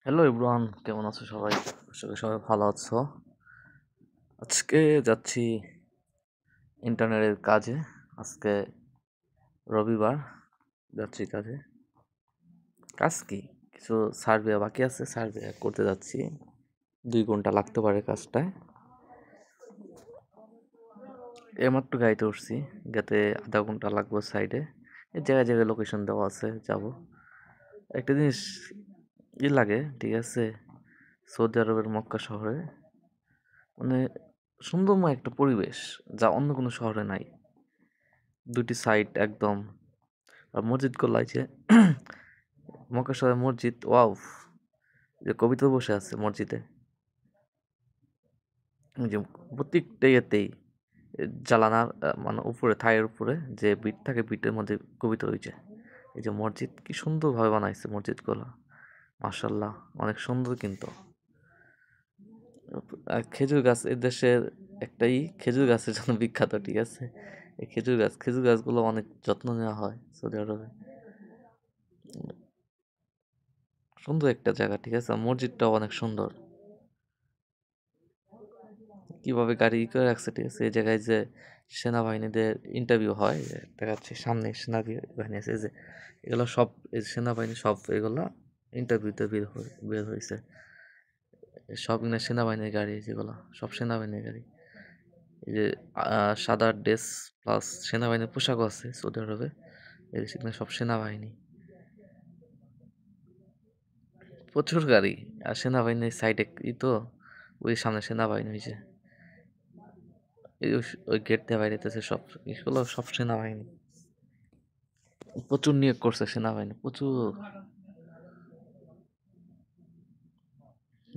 Hello everyone, কেমন আছো সবাই? আশা করি সবাই ভালো আছো। আজকে যাচ্ছি ইন্টারনেটের কাজে। আজকে রবিবার, যাচ্ছি কাজে। কাজ কি, কিছু সার্ভে বাকি আছে, সার্ভে করতে যাচ্ছি। 2 ঘন্টা লাগতে পারে কাজটায়। এইমাত্র গাড়িতে উঠছি, গেতে আধা ঘন্টা লাগবে সাইডে। এই জায়গায় জায়গায় লোকেশন দেওয়া আছে, যাব। একটা জিনিস লাগে, ঠিক আছে, সৌদি আরবের মক্কা শহরে মানে সুন্দরময় একটা পরিবেশ, যা অন্য কোনো শহরে নাই। 2টি সাইড একদম। আর মসজিদগুলো আছে মক্কা শহরের মসজিদ, ওয়াও! যে কবিতা বসে আছে মসজিদে, ওই যে প্রত্যেকটা ইয়েতেই জালানার মানে উপরে, থায়ের উপরে যে বিট থাকে, বিটের মধ্যে কবিতা রয়েছে। এই যে মসজিদ কি সুন্দরভাবে বানাইছে মসজিদগুলো, মাশাল্লাহ, অনেক সুন্দর। কিন্তু আর খেজুর গাছ এই দেশের একটাই, খেজুর গাছের জন্য বিখ্যাত, ঠিক আছে। এই খেজুর গাছগুলো অনেক যত্ন নেওয়া হয় সৌদি আরবে। সুন্দর একটা জায়গা, ঠিক আছে। মসজিদটাও অনেক সুন্দর, কিভাবে গাড়ি করে রাখছে, ঠিক আছে। এই জায়গায় যে সেনাবাহিনীদের ইন্টারভিউ হয়, দেখা যাচ্ছে সামনে সেনাবাহিনী আছে, এই যে এগুলো সব, এই সেনাবাহিনী সব এগুলো ইন্টারভিউতে বের হয়েছে। সব না সেনাবাহিনীর গাড়ি, যেগুলো সব সেনাবাহিনীর গাড়ি। এই যে সাদা ড্রেস প্লাস সেনাবাহিনীর পোশাকও আছে সৌদি আরবে, এই সেখানে সব সেনাবাহিনী, প্রচুর গাড়ি। আর সেনাবাহিনীর সাইডে তো ওই সামনে সেনাবাহিনী হয়েছে, ওই গেট দিয়ে বাইরেতেছে সব, এগুলো সব সেনাবাহিনী। প্রচুর নিয়োগ করছে সেনাবাহিনী, প্রচুর।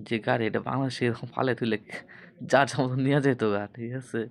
যে গাড়ি, এটা বাংলাদেশে এরকম পালে তুলে যার যেমন নিয়ে যেত গা, ঠিক আছে।